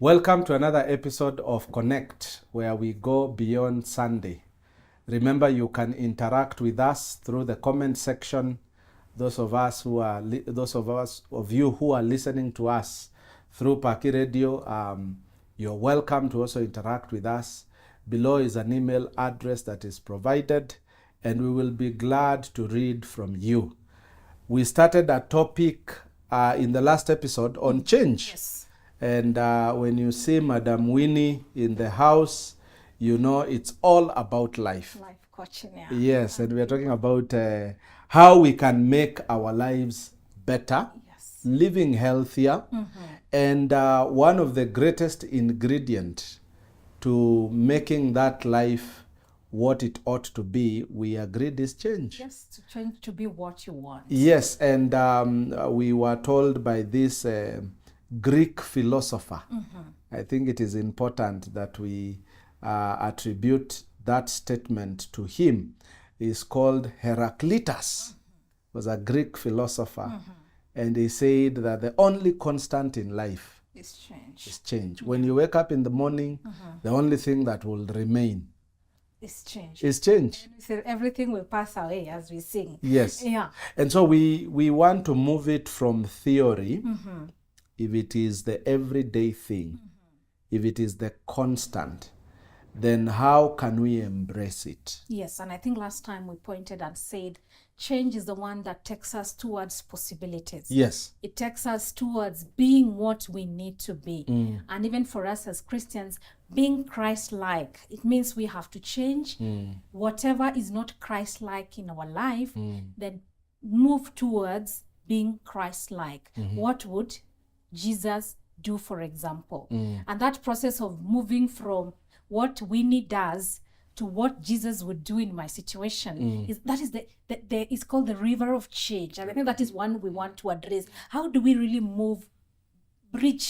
Welcome to another episode of Connect, where we go beyond Sunday. Remember, you can interact with us through the comment section. Those of you who are listening to us through Paki Radio, you're welcome to also interact with us. Below is an email address that is provided, and we will be glad to read from you. We started a topic in the last episode on change. Yes. And when you see Madam Winnie in the house, you know it's all about life. Life coaching, yeah. Yes, and we are talking about how we can make our lives better, Yes. living healthier, and one of the greatest ingredients to making that life what it ought to be, we agreed, is change. Yes, to change to be what you want. Yes, and we were told by this Greek philosopher. I think it is important that we attribute that statement to him. He's called Heraclitus. Was a Greek philosopher, and he said that the only constant in life It's change. is change. When you wake up in the morning, the only thing that will remain It's change. is change. We say everything will pass away as we sing. Yes. Yeah. And so we want to move it from theory, if it is the everyday thing, if it is the constant, then how can we embrace it? Yes, and I think last time we pointed and said change is the one that takes us towards possibilities. Yes. It takes us towards being what we need to be. And even for us as Christians, being Christ-like, it means we have to change whatever is not Christ-like in our life, then move towards being Christ-like. What would Jesus do, for example? And that process of moving from what Winnie does to what Jesus would do in my situation is it's called the river of change. And I think that is one we want to address. How do we really move through?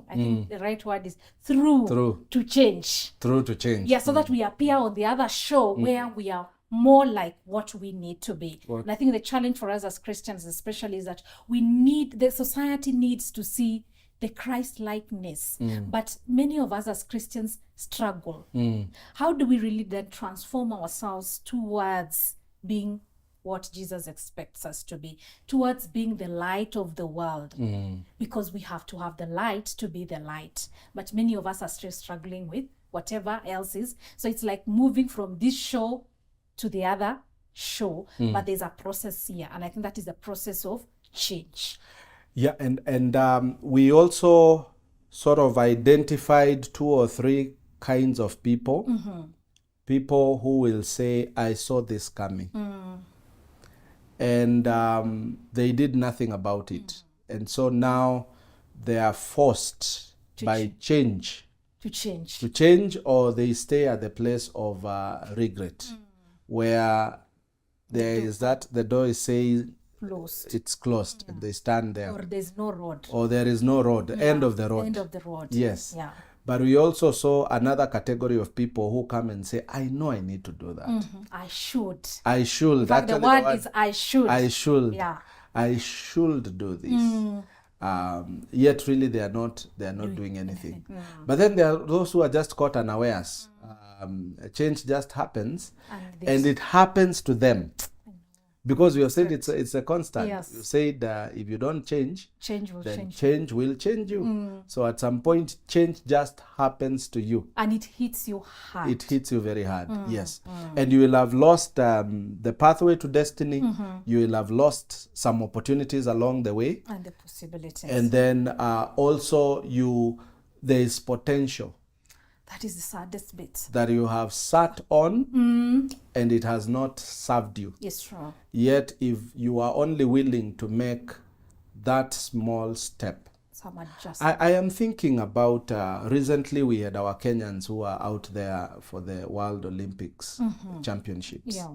I think the right word is through to change. Through to change. Yeah, so that we appear on the other shore where we are more like what we need to be. And I think the challenge for us as Christians especially is that the society needs to see the Christ-likeness. But many of us as Christians struggle. How do we really then transform ourselves towards being what Jesus expects us to be, towards being the light of the world? Because we have to have the light to be the light. But many of us are still struggling with whatever else is. So it's like moving from this shore to the other shore, but there's a process here. And I think that is the process of change. Yeah, and we also sort of identified 2 or 3 kinds of people. People who will say, I saw this coming. And they did nothing about it. And so now they are forced by change To change. to change, or they stay at the place of regret, where there is that the door is saying Closed. it's closed, and they stand there. Or there's no road. Or there is no road, end of the road. End of the road. Yes. Yeah. But we also saw another category of people who come and say, I know I need to do that. I should. I should. In fact, the Actually, word is I should. I should. Yeah. I should do this. Yet really they are not doing anything. But then there are those who are just caught unawares. A change just happens, and it happens to them. Because we have said it's a constant. Yes. You said if you don't change, Change will then change. change will change you. So at some point, change just happens to you. And it hits you hard. It hits you very hard, yes. And you will have lost the pathway to destiny. You will have lost some opportunities along the way. And the possibilities. And then also there is potential that is the saddest bit. that you have sat on and it has not served you. Yes, true. Yet if you are only willing to make that small step. Some adjustment. I am thinking about recently we had our Kenyans who are out there for the World Olympics Championships. Yeah.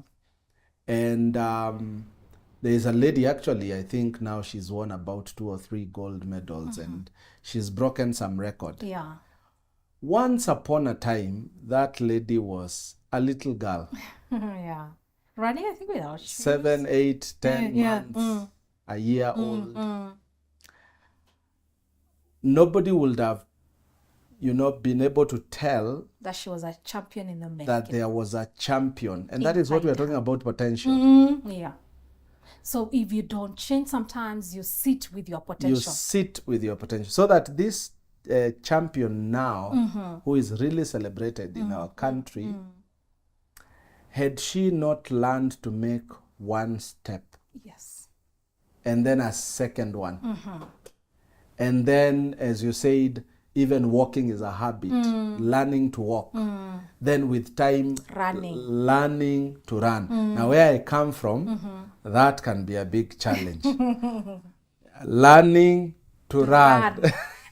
And there is a lady, actually, I think now she's won about 2 or 3 gold medals and she's broken some record. Yeah. Once upon a time, that lady was a little girl. Yeah. Running, I think, without shoes. 7, 8, 10 Yeah. months, a year old. nobody would have, been able to tell That she was a champion in the making. that there was a champion. And that is what we are talking about, potential. Yeah. So if you don't change, sometimes you sit with your You potential. sit with your potential. So that this champion now, who is really celebrated in our country, had she not learned to make one step, Yes. and then a second one, and then, as you said, even walking is a habit, learning to walk, then with time, Running. learning to run. Now, where I come from, that can be a big challenge. Learning to run.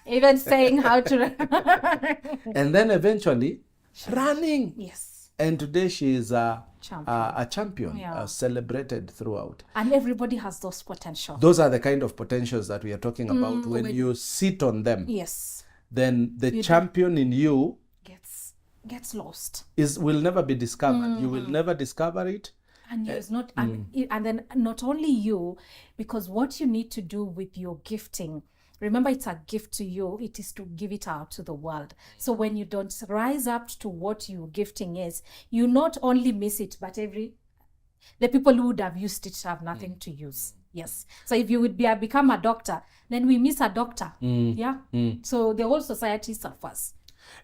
Even saying how to run. And then eventually running. Yes. And today she is a Champion. Yeah. celebrated throughout. And everybody has those potentials. Those are the kind of potentials that we are talking about. When you sit on them, Yes. then the champion in you Gets lost. will never be discovered. You will never discover it. And it's not, and then not only you, because what you need to do with your gifting, remember, it's a gift to you, it is to give it out to the world. So when you don't rise up to what your gifting is, you not only miss it, but the people who would have used it have nothing to use. Yes. So if you would become a doctor, then we miss a doctor. Yeah. So the whole society suffers.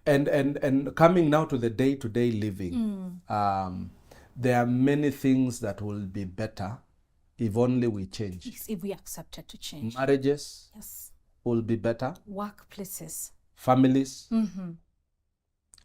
And coming now to the day-to-day living, there are many things that will be better if only we change. Yes, if we accepted to change. Marriages Yes. will be better. Workplaces. Families.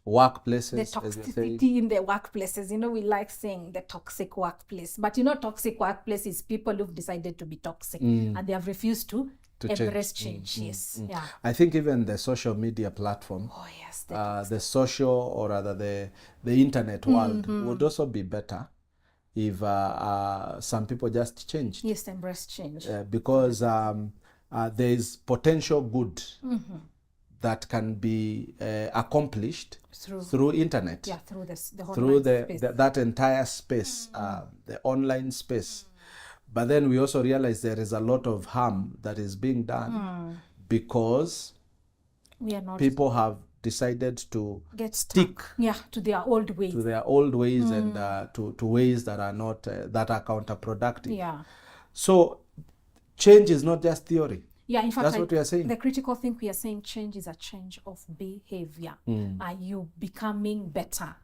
Workplaces. The toxicity in the workplaces. We like saying the toxic workplace. But toxic workplace is people who've decided to be toxic and they have refused to embrace change. Yes. Yeah. I think even the social media platform, Oh, yes. the social, or rather the internet world would also be better if some people just changed. Yes, embrace change. Because there is potential good that can be accomplished through internet. Yeah, through the whole through space. that entire space, the online space. But then we also realize there is a lot of harm that is being done because people have decided to stick to their old ways. To their old ways and to ways that are not that are counterproductive. Yeah. So change is not just theory. Yeah, in fact, that's what we are saying. The critical thing we are saying, change is a change of behavior. Are you becoming better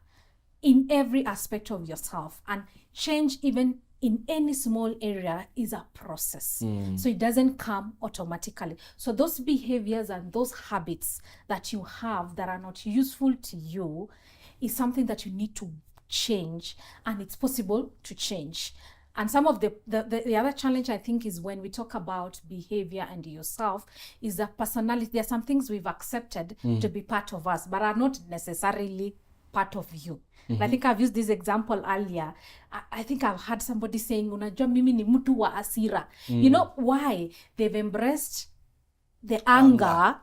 in every aspect of yourself? And change, even in any small area, is a process. So it doesn't come automatically. So those behaviors and those habits that you have that are not useful to you is something that you need to change, and it's possible to change. And some of the other challenge, I think, is when we talk about behavior and yourself, is the personality. There are some things we've accepted to be part of us, but are not necessarily part of you. I think I've used this example earlier. I think I've heard somebody saying, unajua mimi ni mtu wa hasira. You know why? They've embraced the anger,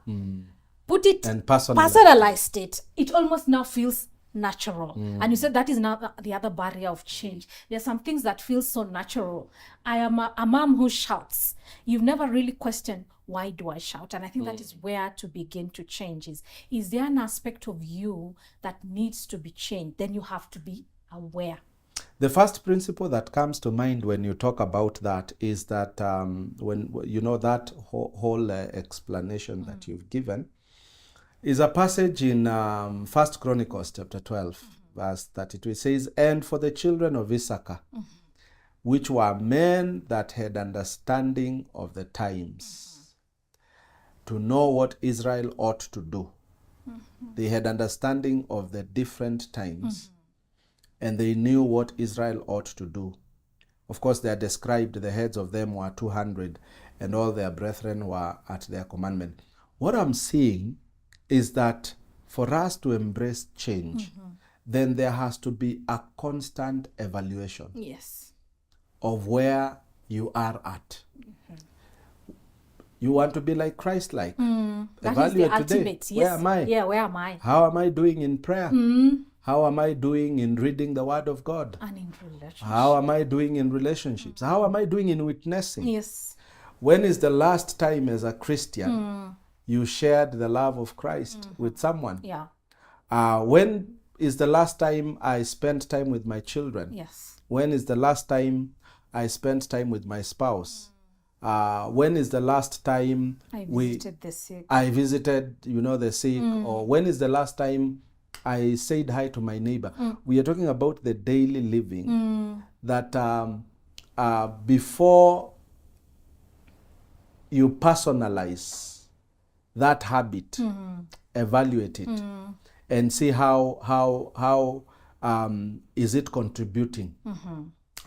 put it, and personalized it. It almost now feels natural. And you said that is now the other barrier of change. There are some things that feel so natural. I am a mom who shouts. You've never really questioned, why do I shout? And I think that is where to begin to change is there an aspect of you that needs to be changed? Then you have to be aware. The first principle that comes to mind when you talk about that is that when that whole explanation that you've given is a passage in 1 Chronicles chapter 12, verse 32. It says, "And for the children of Issachar, which were men that had understanding of the times, to know what Israel ought to do." They had understanding of the different times, and they knew what Israel ought to do. Of course, they are described, the heads of them were 200, and all their brethren were at their commandment. What I'm seeing is that for us to embrace change, then there has to be a constant evaluation of where you are at. You want to be like Christ-like. Evaluate today. Yes. Where am I? Yeah, where am I? How am I doing in prayer? How am I doing in reading the Word of God? And in relationships. How am I doing in relationships? How am I doing in witnessing? Yes. When is the last time as a Christian you shared the love of Christ with someone. Yeah. When is the last time I spent time with my children? Yes. When is the last time I spent time with my spouse? When is the last time I visited the sick. I visited, the sick? Or when is the last time I said hi to my neighbor? We are talking about the daily living that before you personalize that habit, evaluate it, and see how is it contributing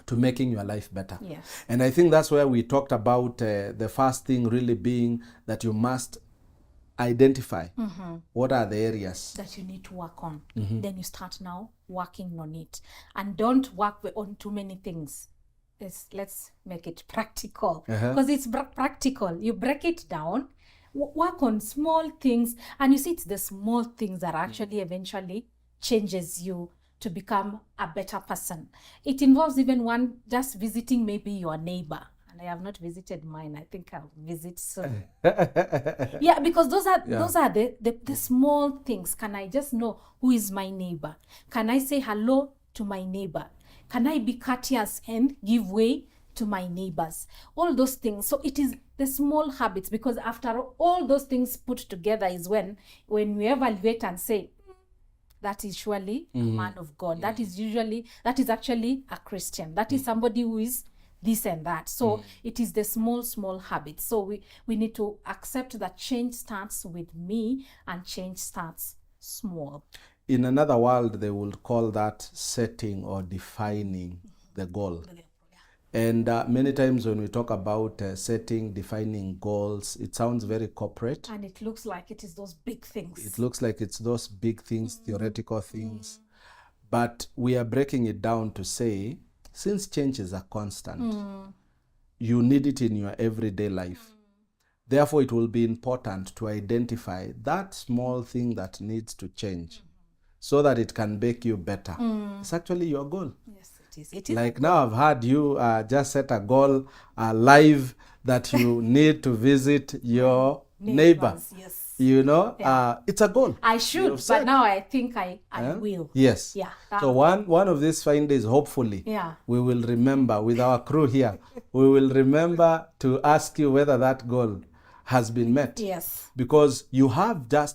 to making your life better. Yes. And I think that's where we talked about the first thing really being that you must identify what are the areas that you need to work on. Then you start now working on it, and don't work on too many things. Let's make it practical, because it's practical. You break it down, work on small things, and you see it's the small things that actually eventually changes you to become a better person. It involves even just visiting maybe your neighbor. And I have not visited mine. I think I'll visit soon. Yeah, because those are the small things. Can I just know who is my neighbor? Can I say hello to my neighbor? Can I be courteous and give way to my neighbors? All those things. So it is the small habits, because after all those things put together is when we evaluate and say, that is surely a man of God. That is actually a Christian. That is somebody who is this and that. So it is the small habits. So we need to accept that change starts with me, and change starts small. In another world, they would call that setting or defining the goal. And many times when we talk about setting, defining goals, it sounds very corporate. And it looks like it is those big things. It looks like it's those big things, theoretical things. But we are breaking it down to say, since change is a constant, you need it in your everyday life. Therefore, it will be important to identify that small thing that needs to change so that it can make you better. It's actually your goal. Yes, it is. Like now I've heard you just set a goal live that you need to visit your neighbor. Yes. It's a goal. I should, but now I think I will. Yes. Yeah. So one of these fine days, hopefully, we will remember with our crew here, we will remember to ask you whether that goal has been met. Yes. Because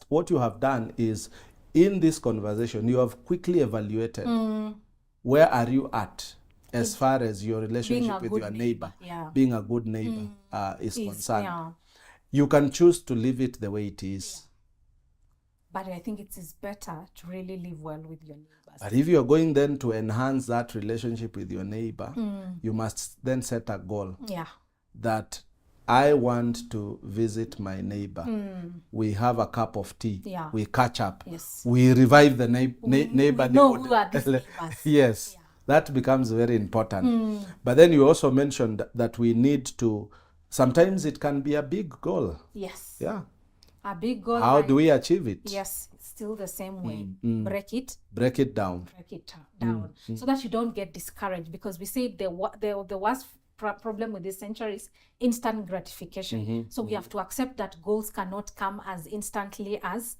what you have done is, in this conversation, you have quickly evaluated where are you at as far as your relationship with your neighbor, being a good neighbor is concerned. Yeah. You can choose to leave it the way it is. But I think it is better to really live well with your neighbors. But if you're going then to enhance that relationship with your neighbor, you must then set a goal that I want to visit my neighbor. We have a cup of tea. Yeah. We catch up. Yes. We revive the neighbor. We know who are these neighbors. Yes. That becomes very important. But then you also mentioned that we need to, sometimes it can be a big goal. Yes. Yeah. A big goal. How do we achieve it? Yes, it's still the same way. Break it down. Break it down. So that you don't get discouraged, because we say the worst problem with this century is instant gratification. So we have to accept that goals cannot come as instantly as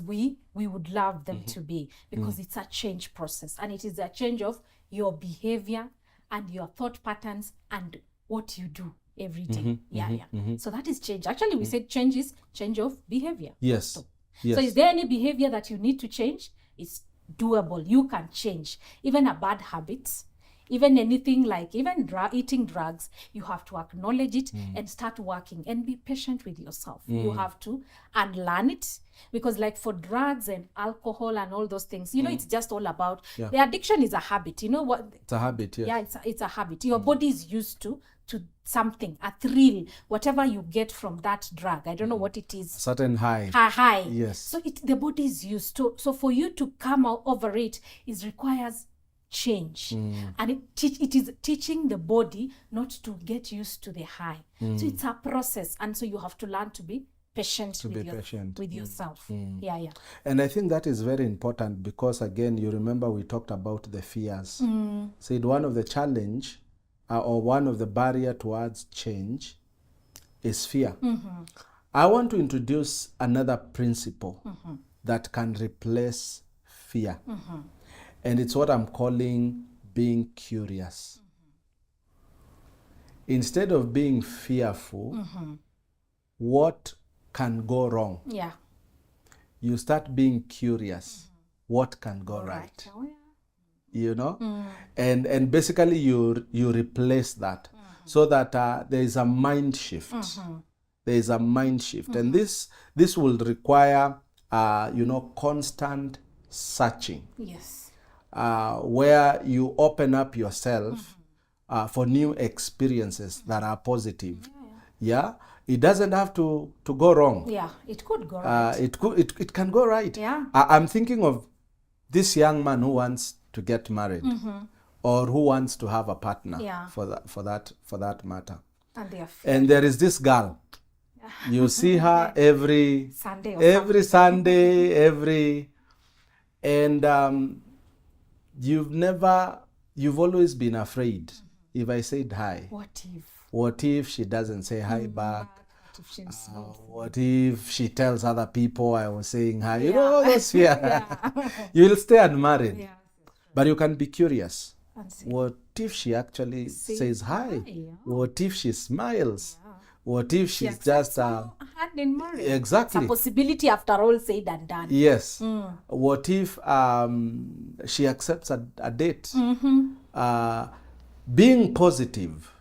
we would love them to be, because it's a change process, and it is a change of your behavior and your thought patterns and what you do every day. So that is change. Actually, we said change is change of behavior. Yes. So is there any behavior that you need to change? It's doable. You can change. Even a bad habit, even anything like even eating drugs, you have to acknowledge it and start working, and be patient with yourself. You have to unlearn it, because like for drugs and alcohol and all those things, it's just all about the addiction is a habit. You know what? It's a habit. Yes. Yeah, it's a habit. Your body is used to something, a thrill, whatever you get from that drug. I don't know what it is. A certain high. High. Yes. So the body is used to. So for you to come out over it requires change, and it is teaching the body not to get used to the high. So it's a process, and so you have to learn to be patient with yourself. And I think that is very important, because again, you remember we talked about the fears. Said one of the challenge or one of the barrier towards change is fear. I want to introduce another principle that can replace fear. And it's what I'm calling being curious. Instead of being fearful, what can go wrong? Yeah. You start being curious. What can go right? Oh, yeah. You know? And basically you replace that so that there is a mind shift. There is a mind shift. And this will require, constant searching. Yes. Where you open up yourself for new experiences that are positive. Yeah? It doesn't have to go wrong. Yeah, it could go right. It can go right. Yeah. I'm thinking of this young man who wants to get married or who wants to have a partner. Yeah. For that matter. And they are And there is this girl. You see her every Sunday or every Sunday, and you've always been afraid. If I said hi, what if she doesn't say hi back? What if she tells other people I was saying hi? You know, those fear. You will stay unmarried. Yeah. But you can be curious. And see. What if she actually says hi? Yeah. What if she smiles? What if she's just hand in marriage. exactly. It's a possibility after all said and done. Yes. What if she accepts a date? Being positive,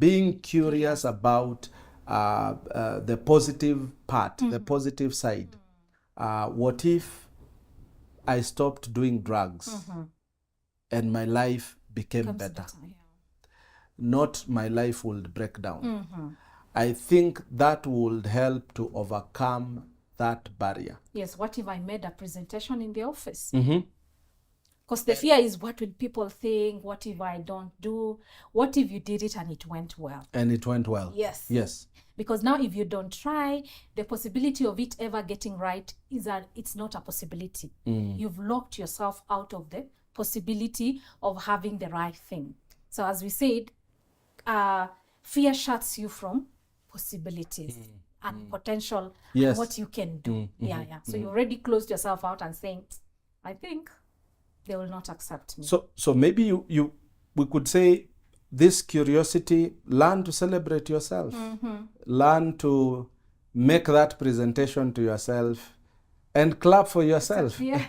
being curious about the positive part, the positive side. What if I stopped doing drugs and my life became better? Not my life would break down. I think that would help to overcome that barrier. Yes, what if I made a presentation in the office? Because the fear is, what will people think? What if I don't do? What if you did it and it went well? And it went well. Yes. Yes. Because now if you don't try, the possibility of it ever getting right is that it's not a possibility. You've locked yourself out of the possibility of having the right thing. So as we said, fear shuts you from possibilities and potential and what you can do. So you already closed yourself out and saying, I think they will not accept me. So maybe we could say this curiosity, learn to celebrate yourself. Learn to make that presentation to yourself and clap for yourself. Yeah.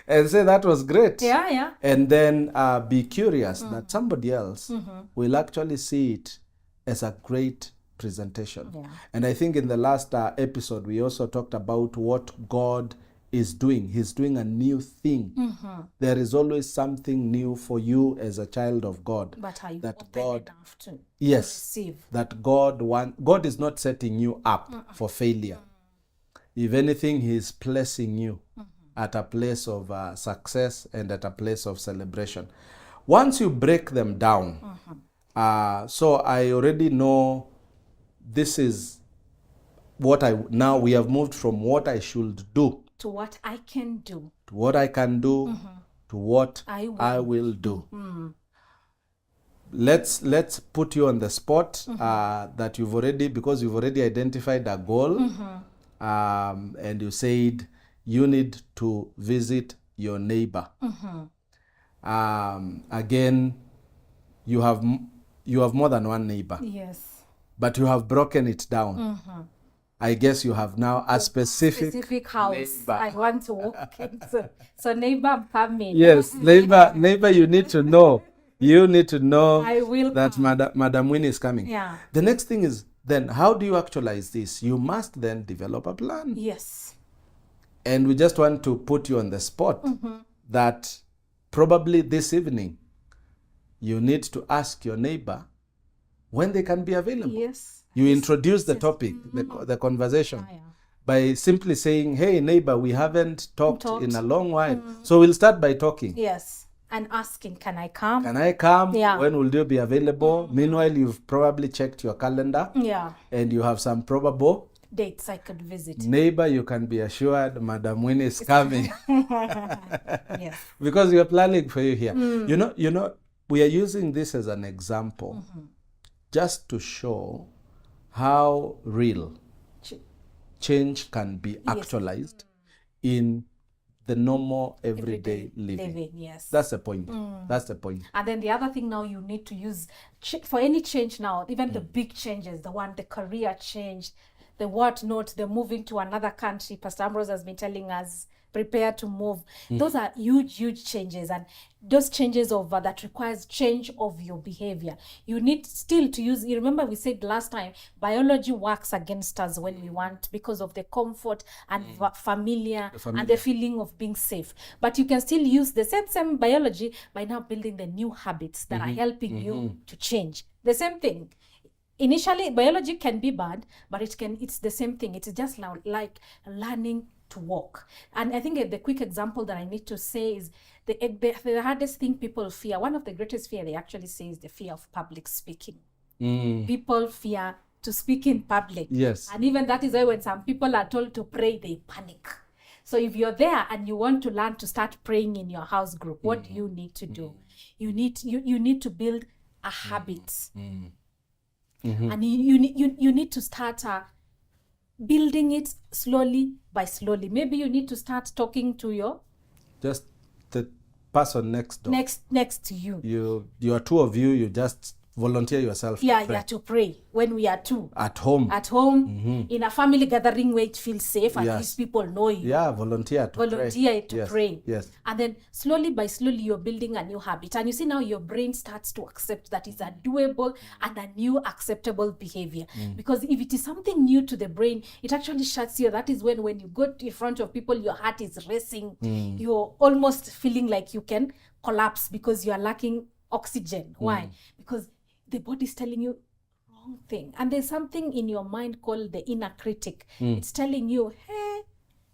And say that was great. Yeah. And then be curious that somebody else will actually see it as a great presentation. Yeah. And I think in the last episode, we also talked about what God is doing. He's doing a new thing. There is always something new for you as a child of God. But are you that open God, enough to yes, receive? that God is not setting you up for failure. If anything, He is placing you at a place of success and at a place of celebration. Once you break them down, so I already know this is what now we have moved from what I should do to what I can do, to what I can do, to what I will do. Let's put you on the spot that you've already identified a goal, and you said you need to visit your neighbor. Again, you have more than one neighbor. Yes. But you have broken it down. I guess you have now a specific house neighbor. I want to walk into. So neighbor family. Yes, neighbor, you need to know. You need to know I will that Madam Winnie is coming. Yeah. The next thing is, then how do you actualize this? You must then develop a plan. Yes. And we just want to put you on the spot that probably this evening you need to ask your neighbor when they can be available. Yes. You introduce the topic, the conversation, by simply saying, hey, neighbor, we haven't talked in a long while. So we'll start by talking. Yes. And asking, can I come? Can I come? Yeah. When will you be available? Meanwhile, you've probably checked your calendar. Yeah. And you have some probable dates I could visit. Neighbor, you can be assured Madam Winnie is coming. Yes. Because we are planning for you here. You know, we are using this as an example just to show how real Ch- change can be actualized in the normal everyday living. living, yes. That's the point. That's the point. And then the other thing now you need to use for any change now, even the big changes, the career change, the whatnot, the moving to another country. Pastor Ambrose has been telling us, prepare to move. Those are huge changes, and those changes that requires change of your behavior. You need still to use, you remember we said last time, biology works against us when we want, because of the comfort and familiar and the feeling of being safe. But you can still use the same biology by now building the new habits that are helping you to change. The same thing. Initially, biology can be bad, but it's the same thing. It's just now like learning to walk. And I think the quick example that I need to say is the hardest thing people fear, one of the greatest fear they actually say, is the fear of public speaking. People fear to speak in public. Yes. And even that is why when some people are told to pray, they panic. So if you're there and you want to learn to start praying in your house group, what do you need to do? You need to build a habit. And you need to start building it slowly by slowly. Maybe you need to start talking to just the person next door. Next to you. You are two of you. You just volunteer yourself. To pray when we are two. At home. In a family gathering where it feels safe, and these people know you. Yeah, volunteer to pray. Yes. And then slowly by slowly you're building a new habit. And you see now your brain starts to accept that it's a doable and a new acceptable behavior. Because if it is something new to the brain, it actually shuts you. That is when you go in front of people, your heart is racing. You're almost feeling like you can collapse because you are lacking oxygen. Why? Because the body is telling you wrong thing. And there's something in your mind called the inner critic. It's telling you, hey,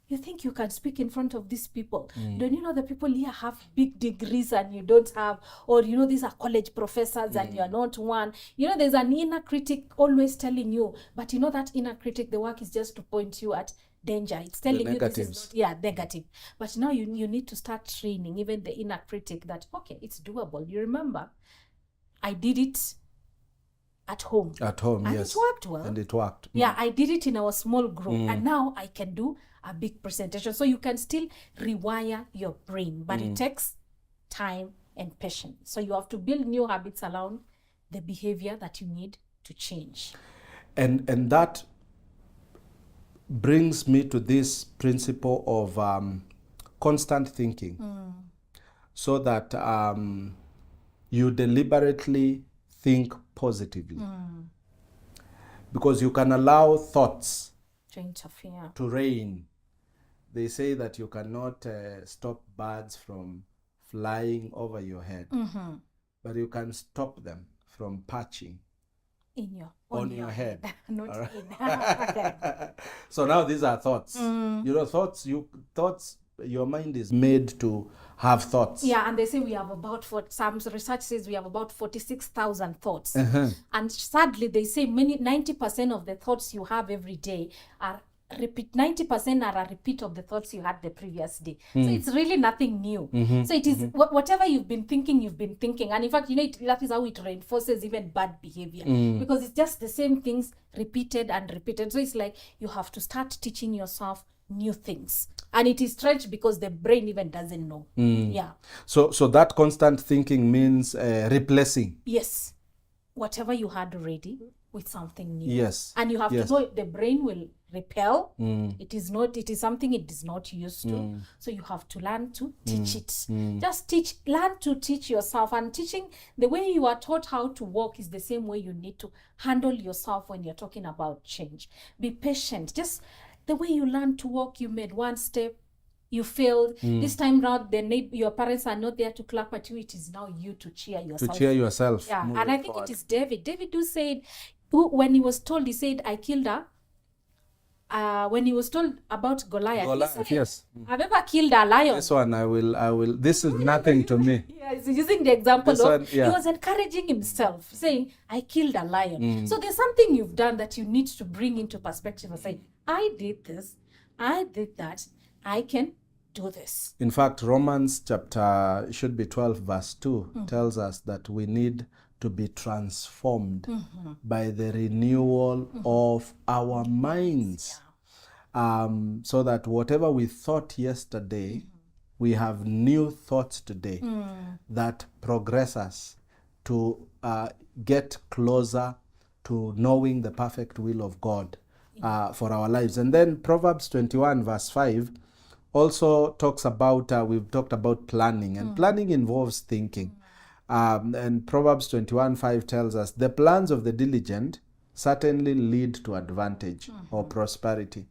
you think you can speak in front of these people? Don't you know the people here have big degrees and you don't have? Or these are college professors and you're not one. There's an inner critic always telling you. But that inner critic, the work is just to point you at danger. It's telling you this is not negative. But now you need to start training even the inner critic that, okay, it's doable. You remember, I did it at home. And yes. It worked well. And it worked. Yeah, I did it in our small group. And now I can do a big presentation. So you can still rewire your brain, but it takes time and patience. So you have to build new habits around the behavior that you need to change. And that brings me to this principle of constant thinking, so that you deliberately think positively, because you can allow thoughts to interfere, to reign. They say that you cannot stop birds from flying over your head, but you can stop them from perching on your head. Not right. Okay. So now these are thoughts. Thoughts. Your mind is made to have thoughts. Yeah, and they say we have some research says we have about 46,000 thoughts. And sadly, they say 90% of the thoughts you have every day are 90% are a repeat of the thoughts you had the previous day. So it's really nothing new. So it is whatever you've been thinking. And in fact, that is how it reinforces even bad behavior, because it's just the same things repeated and repeated. So it's like you have to start teaching yourself new things. And it is strange because the brain even doesn't know. Yeah. So that constant thinking means replacing. Yes. Whatever you had already with something new. Yes. And you have to know the brain will repel. It is something it is not used to. So you have to learn to teach it. Just learn to teach yourself. And teaching, the way you are taught how to walk is the same way you need to handle yourself when you're talking about change. Be patient. Just the way you learn to walk, you made one step, you failed. This time round, your parents are not there to clap at you. It is now you to cheer yourself. Yeah, and I think it is David. David who said, when he was told, he said, I killed her. When he was told about Goliath, he said, yes. I've ever killed a lion. This one, I will. This is nothing to me. Yeah, he's using the example he was encouraging himself, saying, I killed a lion. So there's something you've done that you need to bring into perspective and say, I did this, I did that, I can do this. In fact, Romans chapter should be 12 verse 2 tells us that we need to be transformed by the renewal of our minds. So that whatever we thought yesterday, we have new thoughts today that progress us to get closer to knowing the perfect will of God for our lives. And then Proverbs 21 verse 5 also talks about, we've talked about planning, and planning involves thinking. And Proverbs 21:5 tells us, the plans of the diligent certainly lead to advantage or prosperity.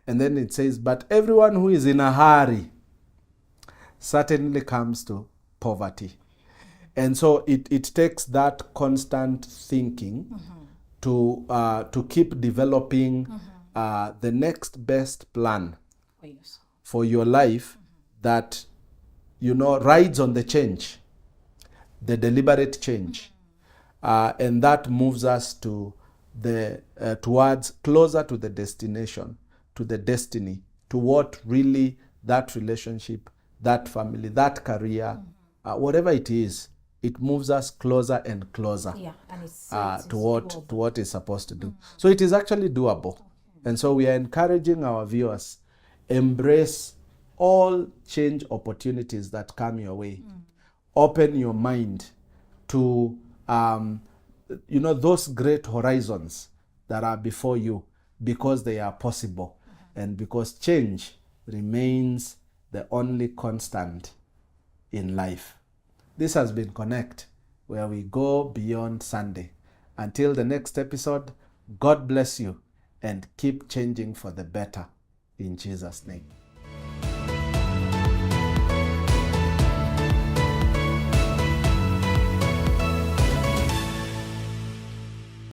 And then it says, but everyone who is in a hurry certainly comes to poverty. And so it takes that constant thinking to keep developing the next best plan for your life that, rides on the change, the deliberate change. And that moves us to towards closer to the destination, to the destiny, to what really that relationship, that family, that career, whatever it is, it moves us closer and closer and to what is supposed to do. So it is actually doable. And so we are encouraging our viewers, embrace all change opportunities that come your way. Open your mind to those great horizons that are before you, because they are possible and because change remains the only constant in life. This has been Connect, where we go beyond Sunday. Until the next episode, God bless you and keep changing for the better in Jesus' name.